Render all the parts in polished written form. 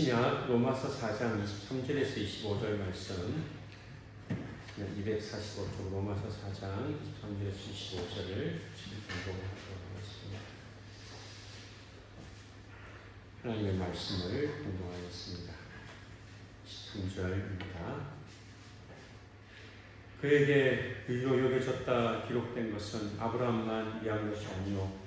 신약 로마서 4장 23절에서 25절 말씀 245쪽 로마서 4장 23절에서 25절을 공부하도록 하겠습니다. 하나님의 말씀을 공부하겠습니다. 13절입니다. 그에게 의로 여겨졌다 기록된 것은 아브라함만 위한 것이 아니요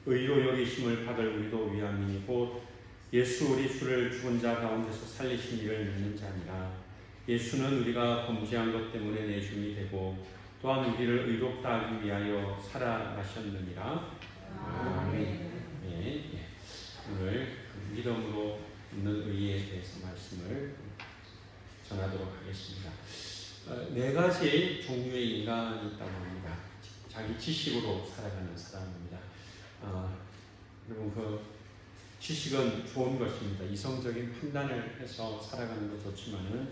의로 여기심을 받을 우리도 위함이니 곧 예수 우리 주를 죽은 자 가운데서 살리신 이를 믿는 자니라. 예수는 우리가 범죄한 것 때문에 내줌이 되고 또한 우리를 의롭다 하기 위하여 살아나셨느니라. 아멘. 네. 오늘 믿음으로 있는 의에 대해서 말씀을 전하도록 하겠습니다. 네 가지 종류의 인간이 있다고 합니다. 자기 지식으로 살아가는 사람입니다. 여러분 그 지식은 좋은 것입니다. 이성적인 판단을 해서 살아가는 것 좋지만은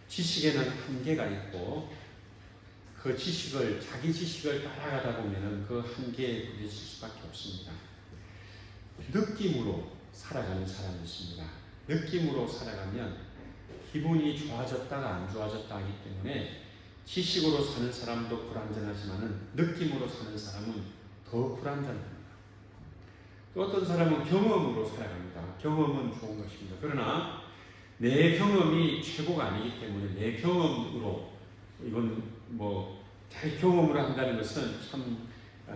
지식에는 한계가 있고 그 지식을 자기 지식을 따라가다 보면은 그 한계에 부딪힐 수밖에 없습니다. 느낌으로 살아가는 사람이 있습니다. 느낌으로 살아가면 기분이 좋아졌다가 안 좋아졌다 하기 때문에 지식으로 사는 사람도 불안전하지만은 느낌으로 사는 사람은 더 불안전합니다. 또 어떤 사람은 경험으로 살아갑니다. 경험은 좋은 것입니다. 그러나 내 경험이 최고가 아니기 때문에 내 경험으로 이건 자기 경험으로 한다는 것은 참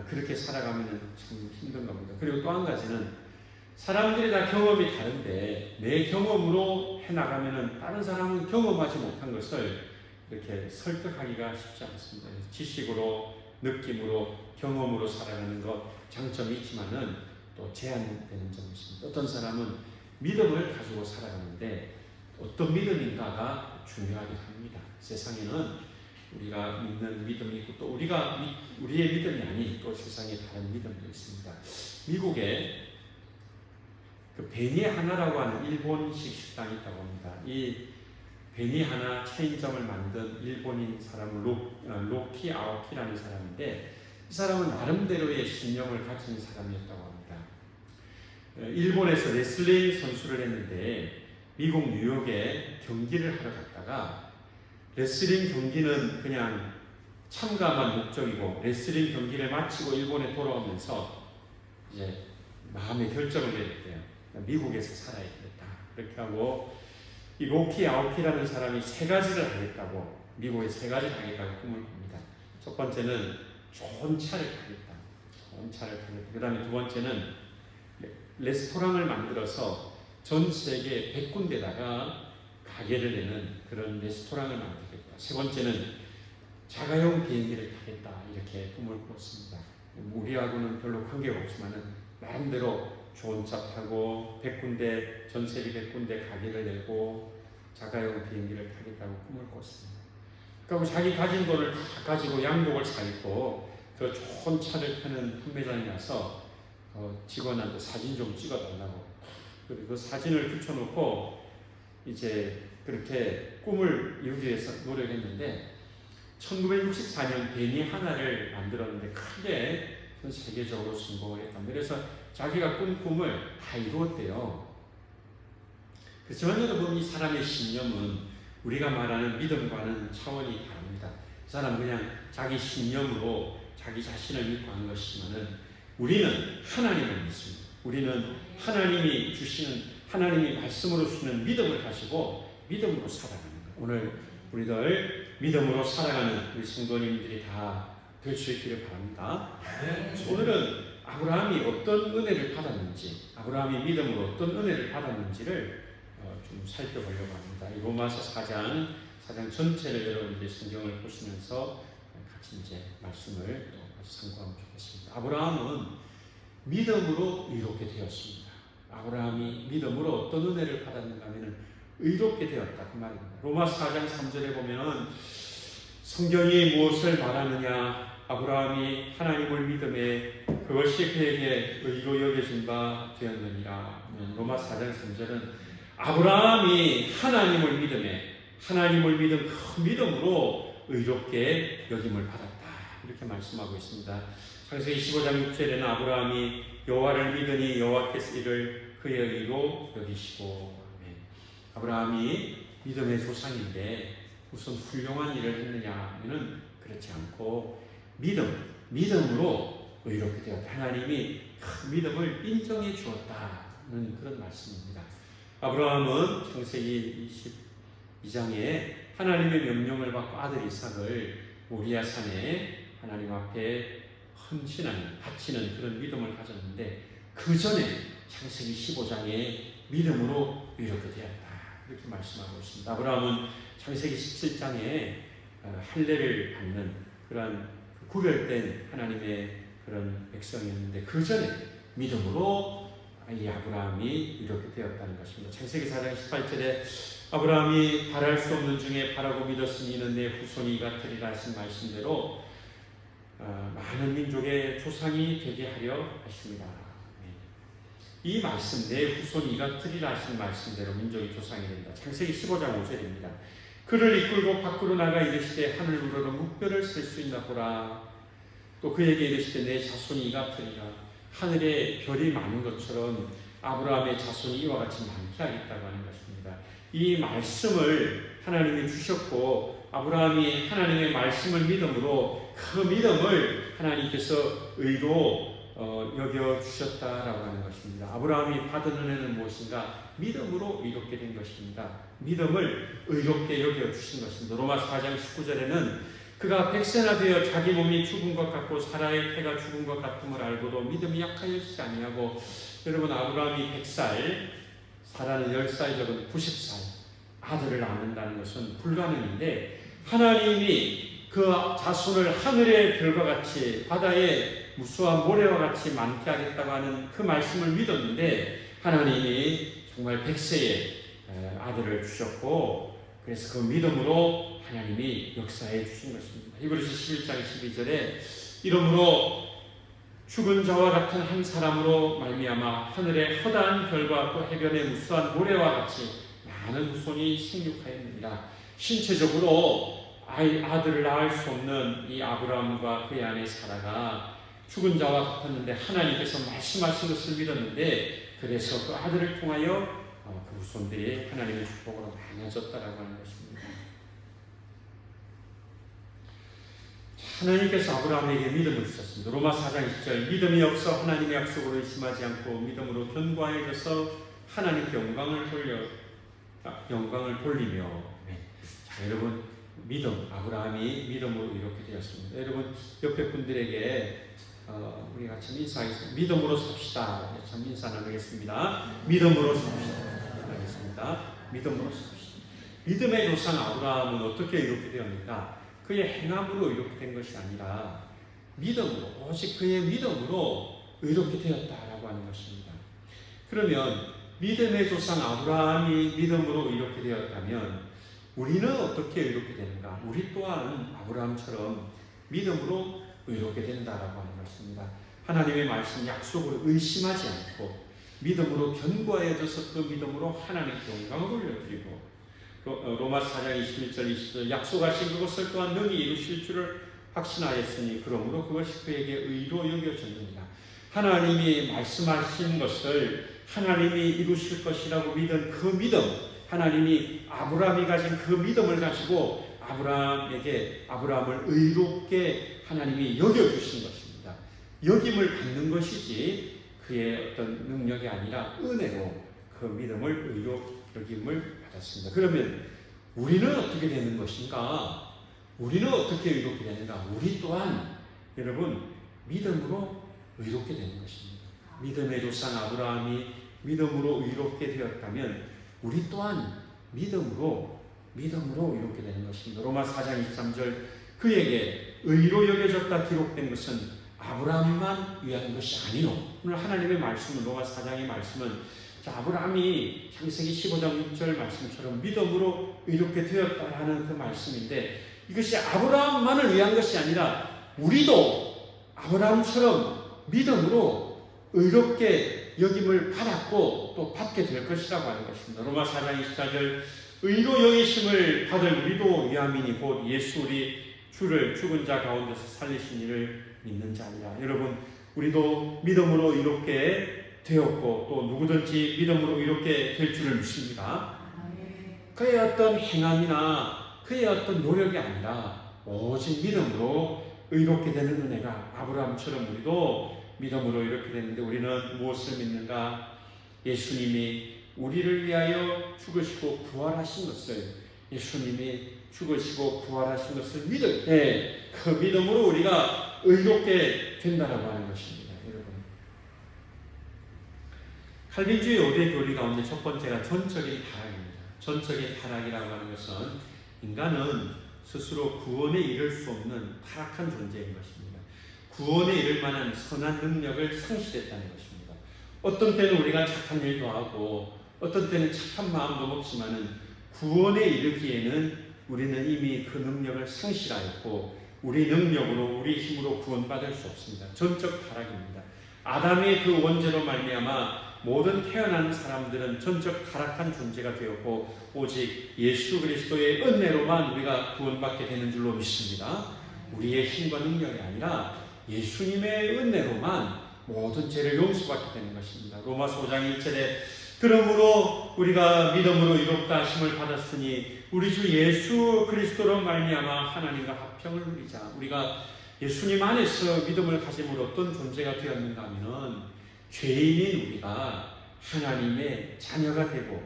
그렇게 살아가면 참 힘든 겁니다. 그리고 또 한 가지는 사람들이 다 경험이 다른데 내 경험으로 해나가면 다른 사람은 경험하지 못한 것을 이렇게 설득하기가 쉽지 않습니다. 지식으로, 느낌으로, 경험으로 살아가는 것 장점이 있지만은 또 제한되는 점이 있습니다. 어떤 사람은 믿음을 가지고 살아가는데 어떤 믿음인가가 중요하게 합니다. 세상에는 우리가 믿는 믿음이 있고 또 우리의 믿음이 아닌 또 세상에 다른 믿음도 있습니다. 미국에 그 베니하나라고 하는 일본식 식당이 있다고 합니다. 이 베니하나 체인점을 만든 일본인 사람은 로키 아오키라는 사람인데 이 사람은 나름대로의 신념을 가진 사람이었다고 합니다. 일본에서 레슬링 선수를 했는데 미국 뉴욕에 경기를 하러 갔다가 레슬링 경기는 그냥 참가만 목적이고 레슬링 경기를 마치고 일본에 돌아오면서 이제 마음의 결정을 내렸대요. 미국에서 살아야 되겠다. 그렇게 하고 이 로키 아오키라는 사람이 세 가지를 하겠다고 미국에 세 가지를 하겠다고 꿈을 꿉니다. 첫 번째는 좋은 차를 타겠다. 좋은 차를 타겠다. 그 다음에 두 번째는 레스토랑을 만들어서 전 세계 100군데다가 가게를 내는 그런 레스토랑을 만들겠다. 세 번째는 자가용 비행기를 타겠다. 이렇게 꿈을 꾸었습니다. 우리하고는 별로 관계가 없지만은 나름대로 좋은 차 타고 100군데, 전 세계 100군데 가게를 내고 자가용 비행기를 타겠다고 꿈을 꿨습니다. 그리고 자기 가진 돈을 다 가지고 양복을 사입고 그 좋은 차를 타는 판매장에 가서 직원한테 사진 좀 찍어달라고. 그리고 그 사진을 붙여놓고 이제 그렇게 꿈을 이루기 위해서 노력했는데 1964년 베니하나를 만들었는데 크게 전 세계적으로 성공을 했답니다. 그래서 자기가 꾼 꿈을 다 이루었대요. 그렇지만 여러분 이 사람의 신념은 우리가 말하는 믿음과는 차원이 다릅니다. 그 사람은 그냥 자기 신념으로 자기 자신을 믿고 하는 것이지만은 우리는 하나님을 믿습니다. 우리는 하나님이 말씀으로 주시는 믿음을 가지고 믿음으로 살아가는 거예요. 오늘 우리들 믿음으로 살아가는 우리 성도님들이 다 될 수 있기를 바랍니다. 오늘은 아브라함이 어떤 은혜를 받았는지, 아브라함이 믿음으로 어떤 은혜를 받았는지를 좀 살펴보려고 합니다. 이 로마서 4장 전체를 여러분들이 성경을 보시면서 같이 이제 말씀을 또 같이 상고하면 좋겠습니다. 아브라함은 믿음으로 의롭게 되었습니다. 아브라함이 믿음으로 어떤 은혜를 받았는가 하면 의롭게 되었다 그 말입니다. 로마서 4장 3절에 보면 성경이 무엇을 말하느냐 아브라함이 하나님을 믿음에 그것이 그에게 의로 여겨진 바 되었느니라. 로마서 4장 3절은 아브라함이 하나님을 믿은 그 믿음으로 의롭게 여김을 받았다 이렇게 말씀하고 있습니다. 창세기 15장 6절에는 아브라함이 여호와를 믿으니 여호와께서 이를 그의 의로 여기시고 아브라함이 믿음의 조상인데 우선 훌륭한 일을 했느냐 하면은 그렇지 않고 믿음으로 의롭게 되었다. 하나님이 큰 믿음을 인정해 주었다는 그런 말씀입니다. 아브라함은 창세기 22장에 하나님의 명령을 받고 아들 이삭을 모리아 산에 하나님 앞에 헌신하는, 바치는 그런 믿음을 가졌는데 그 전에 창세기 15장에 믿음으로 이렇게 되었다. 이렇게 말씀하고 있습니다. 아브라함은 창세기 17장에 할례를 받는 그런 구별된 하나님의 그런 백성이었는데 그 전에 믿음으로 이 아브라함이 이렇게 되었다는 것입니다. 창세기 4장 18절에 아브라함이 바랄 수 없는 중에 바라고 믿었으니 이는 내 후손이 같으리라 하신 말씀대로 많은 민족의 조상이 되게 하려 하십니다. 이 말씀, 내 후손이 같으리라 하신 말씀대로 민족의 조상이 된다. 창세기 15장 5절입니다. 그를 이끌고 밖으로 나가 이르시되 하늘 우러러 묵별을 셀 수 있나 보라. 또 그에게 이르시되 내 자손이 같으리라. 하늘에 별이 많은 것처럼 아브라함의 자손이 이와 같이 많게 하겠다고 하는 것입니다. 이 말씀을 하나님이 주셨고 아브라함이 하나님의 말씀을 믿음으로 그 믿음을 하나님께서 의로 여겨주셨다라고 하는 것입니다. 아브라함이 받은 은혜는 무엇인가? 믿음으로 의롭게 된 것입니다. 믿음을 의롭게 여겨주신 것입니다. 로마 4장 19절에는 그가 100세나 되어 자기 몸이 죽은 것 같고 사라의 태가 죽은 것 같음을 알고도 믿음이 약하였지 아니하고. 여러분, 아브라함이 100살, 사라는 10살 적은 90살 아들을 낳는다는 것은 불가능인데 하나님이 그 자손을 하늘의 별과 같이 바다의 무수한 모래와 같이 많게 하겠다고 하는 그 말씀을 믿었는데 하나님이 정말 100세에 아들을 주셨고 그래서 그 믿음으로 하나님이 역사해 주신 것입니다. 히브리서 11장 12절에 이러므로 죽은 자와 같은 한 사람으로 말미암아 하늘의 허다한 별과 또 해변의 무수한 모래와 같이 많은 후손이 생육하였느니라. 신체적으로 아들을 낳을 수 없는 이 아브라함과 그의 아내 사라가 죽은 자와 같았는데 하나님께서 말씀하신 것을 믿었는데 그래서 그 아들을 통하여 그 후손들이 하나님의 축복으로 많아졌다라고 하는 것입니다. 하나님께서 아브라함에게 믿음을 주셨습니다. 로마 4장 20절 믿음이 없어 하나님의 약속으로 의심하지 않고 믿음으로 견고해져서 하나님께 영광을 돌리며. 자, 여러분, 믿음, 아브라함이 믿음으로 이렇게 되었습니다. 여러분, 옆에 분들에게 우리 같이 인사하겠습니다. 믿음으로 삽시다. 참 인사 나누겠습니다. 믿음으로 삽시다. 하겠습니다. 믿음으로 삽시다. 믿음의 조상 아브라함은 어떻게 이렇게 되었는가? 그의 행함으로 이렇게 된 것이 아니라 믿음으로, 오직 그의 믿음으로 이렇게 되었다라고 하는 것입니다. 그러면 믿음의 조상 아브라함이 믿음으로 이렇게 되었다면 우리는 어떻게 이렇게 되는가? 우리 또한 아브라함처럼 믿음으로 이렇게 된다라고 하는 것입니다. 하나님의 말씀 약속을 의심하지 않고 믿음으로 견고해져서 그 믿음으로 하나님께 영광을 올려드리고 로마 4장 21절 20절 약속하신 그것을 또한 능히 이루실 줄을 확신하였으니 그러므로 그것이 그에게 의로 여겨졌느니라. 하나님이 말씀하신 것을 하나님이 이루실 것이라고 믿은 그 믿음, 하나님이 아브라함이 가진 그 믿음을 가지고 아브라함을 의롭게 하나님이 여겨주신 것입니다. 여김을 받는 것이지 그의 어떤 능력이 아니라 은혜로 그 믿음을 의로 여김을 받았습니다. 그러면 우리는 어떻게 되는 것인가? 우리는 어떻게 의롭게 되는가? 우리 또한 여러분 믿음으로 의롭게 되는 것입니다. 믿음의 조상 아브라함이 믿음으로 의롭게 되었다면 우리 또한 믿음으로 의롭게 되는 것입니다. 로마 4장 23절 그에게 의로 여겨졌다 기록된 것은 아브라함만 위한 것이 아니요. 오늘 하나님의 말씀은 로마 4장의 말씀은 아브라함이 창세기 15장 6절 말씀처럼 믿음으로 의롭게 되었다라는 그 말씀인데 이것이 아브라함만을 위한 것이 아니라 우리도 아브라함처럼 믿음으로 의롭게 여김을 받았고 또 받게 될 것이라고 하는 것입니다. 로마 4장 24절 의로 여기심을 받을 우리도 위함이니 곧 예수 우리 주를 죽은 자 가운데서 살리신 이를 믿는 자니라. 여러분, 우리도 믿음으로 이롭게 되었고 또 누구든지 믿음으로 이롭게 될 줄을 믿습니다. 그의 어떤 행함이나 그의 어떤 노력이 아니라 오직 믿음으로 의롭게 되는 은혜가 아브라함처럼 우리도 믿음으로 이렇게 되는데, 우리는 무엇을 믿는가? 예수님이 우리를 위하여 죽으시고 부활하신 것을, 예수님이 죽으시고 부활하신 것을 믿을 때 그 믿음으로 우리가 의롭게 된다라고 하는 것입니다. 여러분, 칼빈주의 5대 교리 가운데 첫 번째가 전적인 타락입니다. 전적인 타락이라고 하는 것은 인간은 스스로 구원에 이를 수 없는 타락한 존재인 것입니다. 구원에 이를 만한 선한 능력을 상실했다는 것입니다. 어떤 때는 우리가 착한 일도 하고 어떤 때는 착한 마음도 먹지만은 구원에 이르기에는 우리는 이미 그 능력을 상실하였고 우리 능력으로, 우리 힘으로 구원받을 수 없습니다. 전적 타락입니다. 아담의 그 원죄로 말미암아 모든 태어난 사람들은 전적 타락한 존재가 되었고 오직 예수 그리스도의 은혜로만 우리가 구원받게 되는 줄로 믿습니다. 우리의 힘과 능력이 아니라 예수님의 은혜로만 모든 죄를 용서받게 되는 것입니다. 로마서 5장 1절에 그러므로 우리가 믿음으로 이롭다 하심을 받았으니 우리 주 예수 그리스도로 말미암아 하나님과 화평을 누리자. 우리가 예수님 안에서 믿음을 가짐으로 어떤 존재가 되었는가 하면 죄인인 우리가 하나님의 자녀가 되고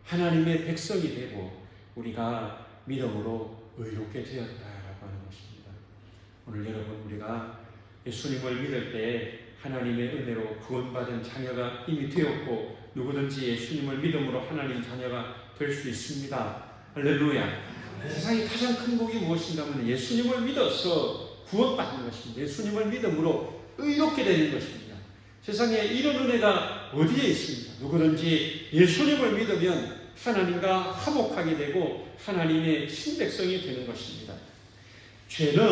하나님의 백성이 되고 우리가 믿음으로 의롭게 되었다라고 하는 것입니다. 오늘 여러분, 우리가 예수님을 믿을 때 하나님의 은혜로 구원받은 자녀가 이미 되었고 누구든지 예수님을 믿음으로 하나님 자녀가 될 수 있습니다. 할렐루야. 세상에 가장 큰 복이 무엇인가 하면 예수님을 믿어서 구원받는 것입니다. 예수님을 믿음으로 의롭게 되는 것입니다. 세상에 이런 은혜가 어디에 있습니까? 누구든지 예수님을 믿으면 하나님과 화목하게 되고 하나님의 친백성이 되는 것입니다. 죄는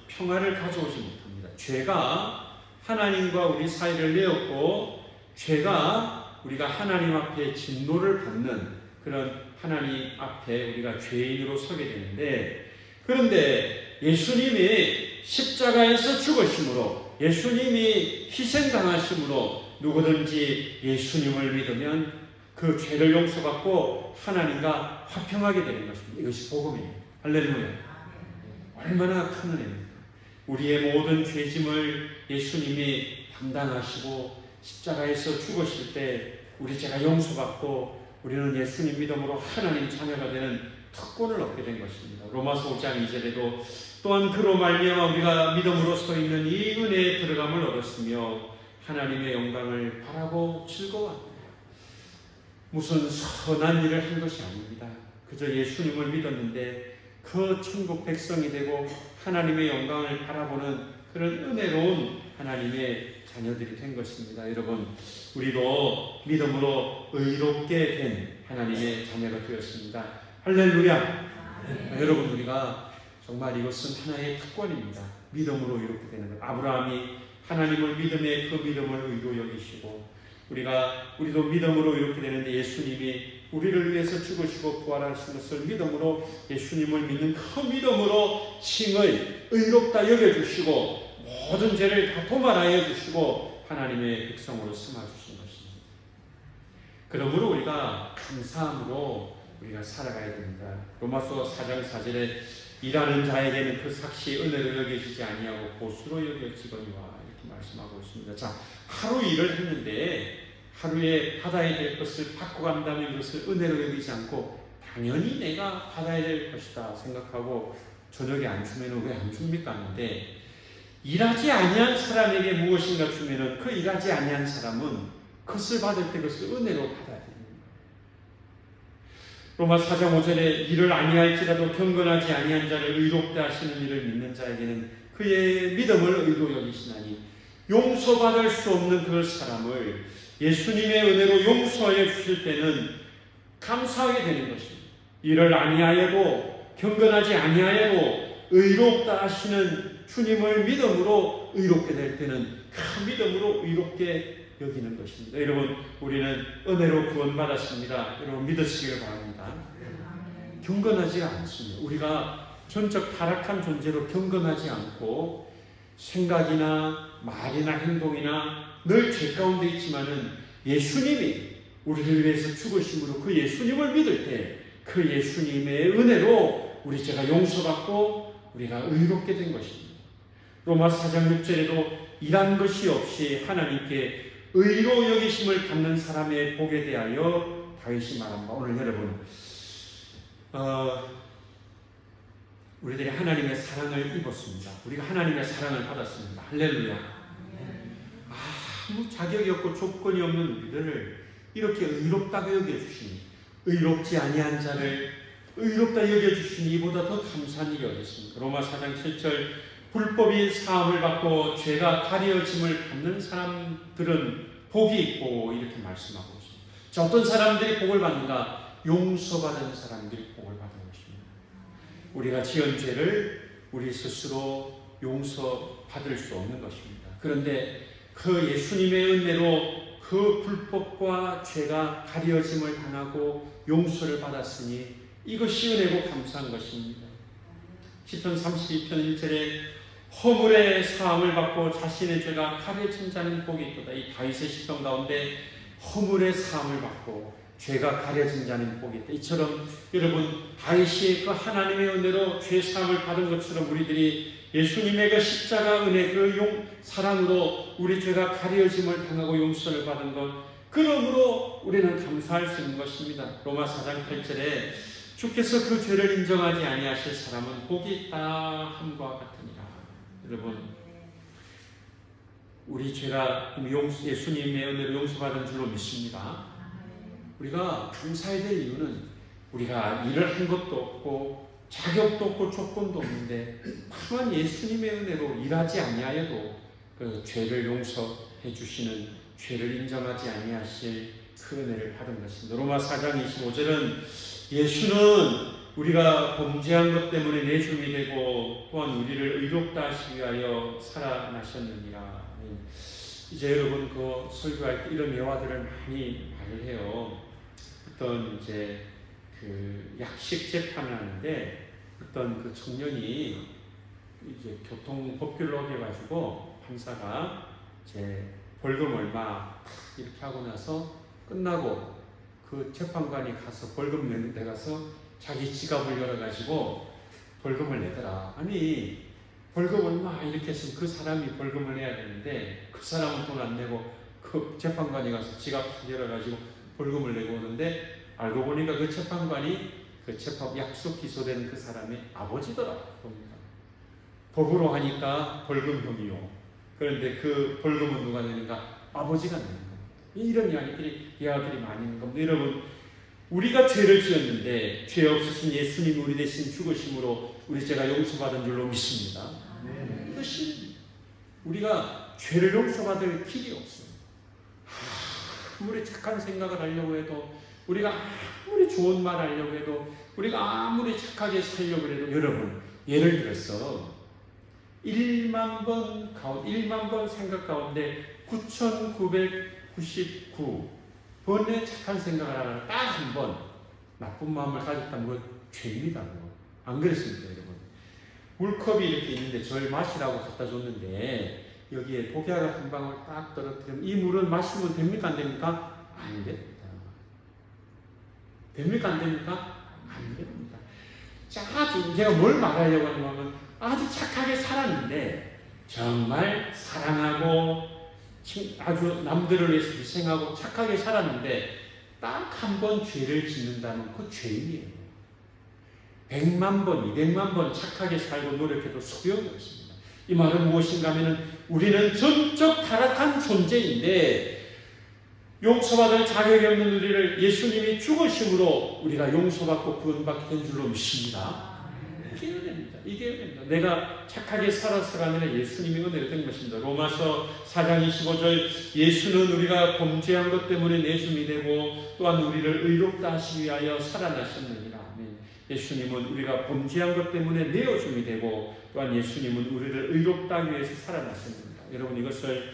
평화를 가져오지 못합니다. 죄가 하나님과 우리 사이를 내었고 죄가 우리가 하나님 앞에 진노를 받는 그런 하나님 앞에 우리가 죄인으로 서게 되는데, 그런데 예수님이 십자가에서 죽으심으로, 예수님이 희생당하심으로 누구든지 예수님을 믿으면 그 죄를 용서받고 하나님과 화평하게 되는 것입니다. 이것이 복음이에요. 할렐루야. 얼마나 큰 은혜입니까? 우리의 모든 죄짐을 예수님이 담당하시고 십자가에서 죽으실 때 우리 죄가 용서받고 우리는 예수님 믿음으로 하나님 자녀가 되는 특권을 얻게 된 것입니다. 로마서 5장 2절에도 또한 그로 말미암아 우리가 믿음으로 서 있는 이 은혜에 들어감을 얻었으며 하나님의 영광을 바라고 즐거워합니다. 무슨 선한 일을 한 것이 아닙니다. 그저 예수님을 믿었는데 그 천국 백성이 되고 하나님의 영광을 바라보는 그런 은혜로운 하나님의 자녀들이 된 것입니다. 여러분, 우리도 믿음으로 의롭게 된 하나님의 자녀가 되었습니다. 할렐루야. 여러분, 우리가 정말 이것은 하나의 특권입니다. 믿음으로 이렇게 되는 것. 아브라함이 하나님을 믿음에 그 믿음을 의로 여기시고 우리도 믿음으로 이렇게 되는데 예수님이 우리를 위해서 죽으시고 부활하신 것을 믿음으로 예수님을 믿는 그 믿음으로 칭을 의롭다 여겨주시고 모든 죄를 다 도말하여 주시고 하나님의 백성으로 삼아주신 것입니다. 그러므로 우리가 감사함으로 우리가 살아가야 됩니다. 로마서 4장 4절에 일하는 자에게는 그 삭시 은혜를 여겨지지 아니하고 보수로 여겨지거니와 이렇게 말씀하고 있습니다. 자, 하루 일을 했는데 하루에 받아야 될 것을 받고 간다면 그것을 은혜로 여기지 않고 당연히 내가 받아야 될 것이다 생각하고 저녁에 안 주면 왜 안 줍니까 하는데, 일하지 아니한 사람에게 무엇인가 주면은 그 일하지 아니한 사람은 그것을 받을 때 그것을 은혜로 받아야 됩니다. 로마 4장 5절에 이를 아니할지라도 경건하지 아니한 자를 의롭다 하시는 이를 믿는 자에게는 그의 믿음을 의로 여기시나니 용서받을 수 없는 그 사람을 예수님의 은혜로 용서해 주실 때는 감사하게 되는 것입니다. 이를 아니하여도 경건하지 아니하여도 의롭다 하시는 주님을 믿음으로 의롭게 될 때는 그 믿음으로 의롭게 여기는 것입니다. 여러분, 우리는 은혜로 구원받았습니다. 여러분 믿으시길 바랍니다. 경건하지 않습니다. 우리가 전적 타락한 존재로 경건하지 않고 생각이나 말이나 행동이나 늘 죄 가운데 있지만은 예수님이 우리를 위해서 죽으심으로 그 예수님을 믿을 때 그 예수님의 은혜로 우리 죄가 용서받고 우리가 의롭게 된 것입니다. 로마서 4장 6절에도 일한 것이 없이 하나님께 의로 여기심을 받는 사람의 복에 대하여 다윗이 말한 바, 오늘 여러분 우리들이 하나님의 사랑을 입었습니다. 우리가 하나님의 사랑을 받았습니다. 할렐루야. 아무 자격이 없고 조건이 없는 우리들을 이렇게 의롭다고 여겨주시니, 의롭지 아니한 자를 의롭다 여겨주시니 이보다 더 감사한 일이 어딨습니까? 로마 4장 7절 불법이 사함을 받고 죄가 가려짐을 받는 사람들은 복이 있고 이렇게 말씀하고 있습니다. 자, 어떤 사람들이 복을 받는가? 용서받은 사람들이 복을 받은 것입니다. 우리가 지은 죄를 우리 스스로 용서받을 수 없는 것입니다. 그런데 그 예수님의 은혜로 그 불법과 죄가 가려짐을 당하고 용서를 받았으니 이것이 은혜고 감사한 것입니다. 시편 32편 1절에 허물의 사함을 받고 자신의 죄가 가려진 자는 복이 있도다. 이 다윗의 시편 가운데 허물의 사함을 받고 죄가 가려진 자는 복이 있다. 이처럼 여러분 다윗이 그 하나님의 은혜로 죄 사함을 받은 것처럼 우리들이 예수님의 그 십자가 은혜, 그 사랑으로 우리 죄가 가려짐을 당하고 용서를 받은 것, 그러므로 우리는 감사할 수 있는 것입니다. 로마 4장 8절에 주께서 그 죄를 인정하지 아니하실 사람은 복이 있다 함과 같으니라. 여러분, 우리 죄가 예수님의 은혜로 용서받은 줄로 믿습니다. 우리가 감사해야 될 이유는 우리가 일을 한 것도 없고 자격도 없고 조건도 없는데 다만 예수님의 은혜로 일하지 아니하여도 그 죄를 용서해 주시는, 죄를 인정하지 아니하실 그 은혜를 받은 것입니다. 로마 4장 25절은 예수는 우리가 범죄한 것 때문에 내줌이 되고 또한 우리를 의롭다 하시기 위하여 살아나셨느니라. 이제 여러분 그 설교할 때 이런 예화들을 많이 말을 해요. 어떤 이제 그 약식 재판을 하는데 어떤 그 청년이 이제 교통법규를 어겨가지고 판사가 이제 벌금 얼마 이렇게 하고 나서 끝나고 그 재판관이 가서 벌금 내는 데 가서 자기 지갑을 열어가지고 벌금을 내더라. 아니 벌금 얼마 이렇게 했으면 그 사람이 벌금을 내야 되는데 그 사람은 돈 안 내고 그 재판관이 가서 지갑 열어가지고 벌금을 내고 오는데 알고 보니까 그 재판관이 그 재판 약속 기소된 그 사람의 아버지더라. 봅니다. 법으로 하니까 벌금형이요. 그런데 그 벌금은 누가 내는가? 아버지가 내는 거예요. 이런 이야기들이 많이 있는 겁니다. 여러분, 우리가 죄를 지었는데 죄 없으신 예수님이 우리 대신 죽으심으로 우리 죄가 용서받은 줄로 믿습니다. 이것이 우리가 죄를 용서받을 길이 없어요. 아무리 착한 생각을 하려고 해도, 우리가 아무리 좋은 말 하려고 해도, 우리가 아무리 착하게 살려고 해도, 여러분 예를 들어서 1만 번 생각 가운데 9,999번의 착한 생각을 하다가 딱 한 번 나쁜 마음을 가졌다는 건 죄입니다. 안 그랬습니까, 여러분? 물컵이 이렇게 있는데 저를 마시라고 갖다 줬는데 여기에 독약을 한 방울 딱 떨어뜨리면 이 물은 마시면 됩니까, 안 됩니까? 안 됩니다. 됩니까, 안 됩니까? 안 됩니다. 자, 제가 뭘 말하려고 하냐면 아주 착하게 살았는데 정말 사랑하고 아주 남들을 위해서 희생하고 착하게 살았는데 딱 한 번 죄를 짓는다면 그 죄인이에요. 100만 번, 200만 번 착하게 살고 노력해도 소용이 없습니다. 이 말은 무엇인가 하면 우리는 전적 타락한 존재인데 용서받을 자격이 없는 우리를 예수님이 죽으심으로 우리가 용서받고 구원받게 된 줄로 믿습니다. 이게 은혜입니다. 이게 은혜입니다. 내가 착하게 살아서가 아니라 예수님이 은혜로 된 것입니다. 로마서 4장 25절 예수는 우리가 범죄한 것 때문에 내줌이 되고 또한 우리를 의롭다 하시기 위하여 살아나셨느니라. 예수님은 우리가 범죄한 것 때문에 내어줌이 되고 또한 예수님은 우리를 의롭다 하기 위해서 살아나셨습니다. 여러분 이것을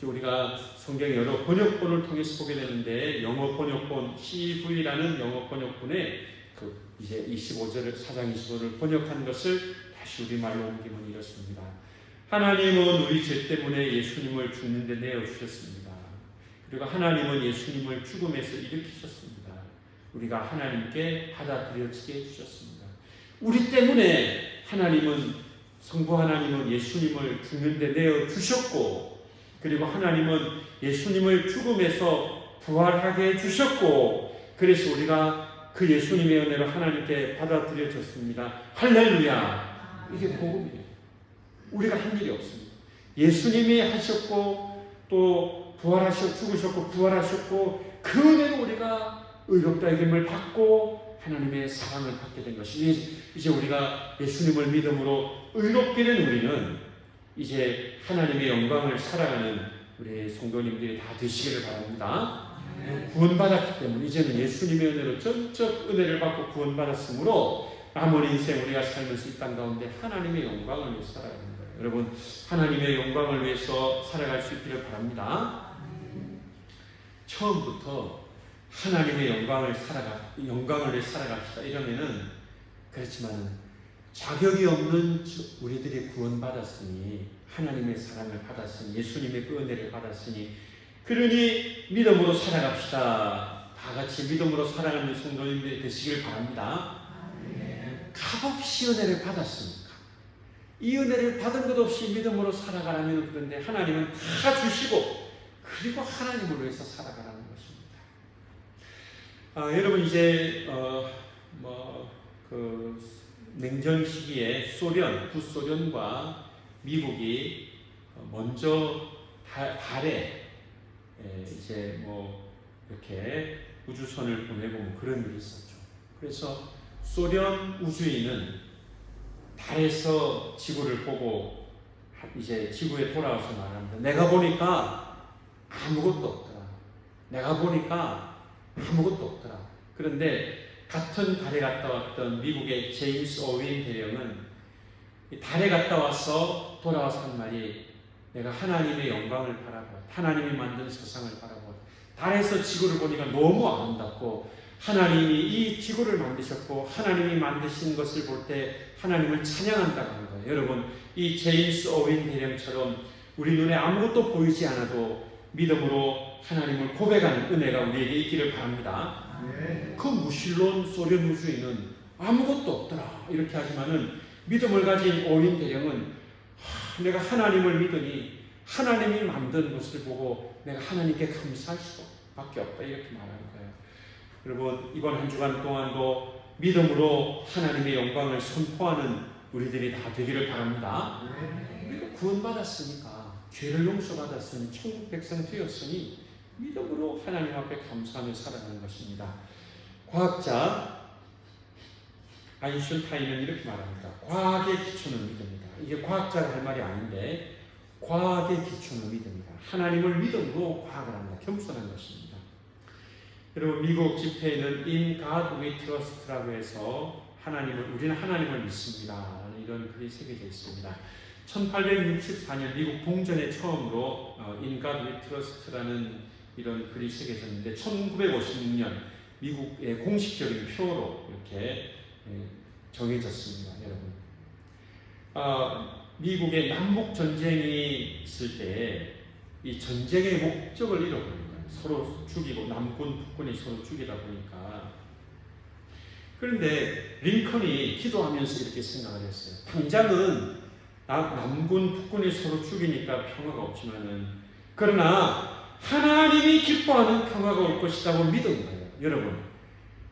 우리가 성경 여러 번역본을 통해서 보게 되는데 영어 번역본 CV라는 영어 번역본에 그 이제 25절을 4장 25절을 번역한 것을 다시 우리말로 옮기면 이렇습니다. 하나님은 우리 죄 때문에 예수님을 죽는데 내어 주셨습니다. 그리고 하나님은 예수님을 죽음에서 일으키셨습니다. 우리가 하나님께 받아들여지게 해주셨습니다. 우리 때문에 성부 하나님은 예수님을 죽는 데 내어주셨고, 그리고 하나님은 예수님을 죽음에서 부활하게 해주셨고, 그래서 우리가 그 예수님의 은혜로 하나님께 받아들여졌습니다. 할렐루야! 이게 복음이에요. 우리가 한 일이 없습니다. 예수님이 하셨고, 또 죽으셨고 부활하셨고, 그 은혜로 우리가 의롭다 여김을 받고 하나님의 사랑을 받게 된 것이, 이제 우리가 예수님을 믿음으로 의롭게 된 우리는 이제 하나님의 영광을 살아가는 우리 성도님들이 다 되시기를 바랍니다. 구원받았기 때문에 이제는 예수님의 은혜로 전적 은혜를 받고 구원받았으므로 남은 인생 우리가 살면서 이 땅 가운데 하나님의 영광을 위해 살아가는 거예요. 여러분, 하나님의 영광을 위해서 살아갈 수 있기를 바랍니다. 처음부터 하나님의 영광을 위해 살아갑시다 이러면은, 그렇지만 자격이 없는 우리들이 구원받았으니, 하나님의 사랑을 받았으니, 예수님의 그 은혜를 받았으니, 그러니 믿음으로 살아갑시다. 다 같이 믿음으로 살아가는 성도님들이 되시길 바랍니다. 값없이 은혜를 받았습니까? 이 은혜를 받은 것 없이 믿음으로 살아가라면, 그런데 하나님은 다 주시고, 그리고 하나님을 위해서 살아가라는 것입니다. 여러분, 이제 냉전 시기에 구소련과 미국이 먼저 달에 이제 이렇게 우주선을 보내고 그런 일이 있었죠. 그래서 소련 우주인은 달에서 지구를 보고 이제 지구에 돌아와서 말합니다. 내가 보니까 아무것도 없더라. 그런데 같은 달에 갔다 왔던 미국의 제임스 오윈 대령은 달에 갔다 와서 돌아와서 한 말이, 내가 하나님의 영광을 바라보아, 하나님이 만든 세상을 바라보아, 달에서 지구를 보니까 너무 아름답고, 하나님이 이 지구를 만드셨고 하나님이 만드신 것을 볼 때 하나님을 찬양한다고 하는 거예요. 여러분, 이 제임스 오윈 대령처럼 우리 눈에 아무것도 보이지 않아도 믿음으로 하나님을 고백하는 은혜가 우리에게 있기를 바랍니다. 그 무신론 소련 우주인은 아무것도 없더라 이렇게 하지만은, 믿음을 가진 오윈 대령은 내가 하나님을 믿으니 하나님이 만든 것을 보고 내가 하나님께 감사할 수밖에 없다 이렇게 말하는 거예요. 여러분, 이번 한 주간 동안도 믿음으로 하나님의 영광을 선포하는 우리들이 다 되기를 바랍니다. 우리가 구원받았으니까, 죄를 용서받았으니, 천국 백성 되었으니 믿음으로 하나님 앞에 감사하며 살아가는 것입니다. 과학자 아인슈타인은 이렇게 말합니다. 과학의 기초는 믿음이다. 이게 과학자가 할 말이 아닌데, 과학의 기초는 믿음이다. 하나님을 믿음으로 과학을 한다. 겸손한 것입니다. 여러분, 미국 집회에는 In God We Trust라고 해서 우리는 하나님을 믿습니다 라는 이런 글이 새겨져 있습니다. 1864년 미국 동전에 처음으로 In God We Trust라는 이런 글이 새겨졌는데, 1956년 미국의 공식적인 표로 이렇게 정해졌습니다. 여러분, 미국의 남북 전쟁이 있을 때 이 전쟁의 목적을 잃어버린 거예요. 서로 죽이고, 남군 북군이 서로 죽이다 보니까. 그런데 링컨이 기도하면서 이렇게 생각을 했어요. 당장은 남군 북군이 서로 죽이니까 평화가 없지만은, 그러나 하나님이 기뻐하는 평화가 올 것이라고 믿은 거예요. 여러분,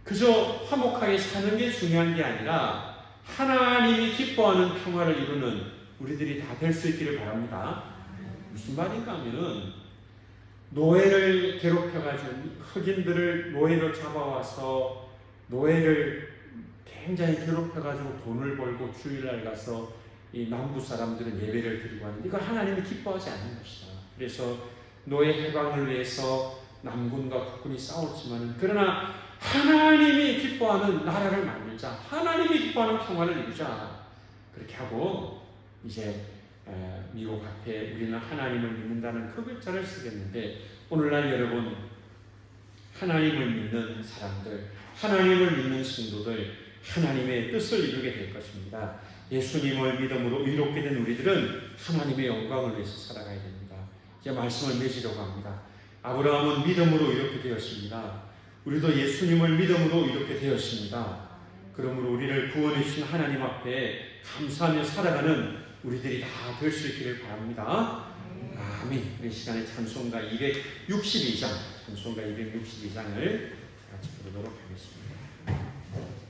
그저 화목하게 사는 게 중요한 게 아니라 하나님이 기뻐하는 평화를 이루는 우리들이 다 될 수 있기를 바랍니다. 무슨 말인가 하면은, 노예를 괴롭혀가지고 흑인들을 노예로 잡아와서 노예를 굉장히 괴롭혀가지고 돈을 벌고 주일날 가서 이 남부 사람들은 예배를 드리고 하는데, 이거 하나님이 기뻐하지 않는 것이다. 그래서 노예 해방을 위해서 남군과 북군이 싸웠지만, 그러나 하나님이 기뻐하는 나라를 만들자, 하나님이 기뻐하는 평화를 이루자, 그렇게 하고 이제 미국 앞에 우리는 하나님을 믿는다는 그 글자를 쓰겠는데, 오늘날 여러분, 하나님을 믿는 사람들, 하나님을 믿는 성도들, 하나님의 뜻을 이루게 될 것입니다. 예수님을 믿음으로 의롭게 된 우리들은 하나님의 영광을 위해서 살아가야 됩니다. 이제 말씀을 맺으려고 합니다. 아브라함은 믿음으로 의롭게 되었습니다. 우리도 예수님을 믿음으로 이렇게 되었습니다. 그러므로 우리를 구원해 주신 하나님 앞에 감사하며 살아가는 우리들이 다 될 수 있기를 바랍니다. 아멘. 이 시간에 찬송가 262장, 찬송가 262장을 같이 부르도록 하겠습니다.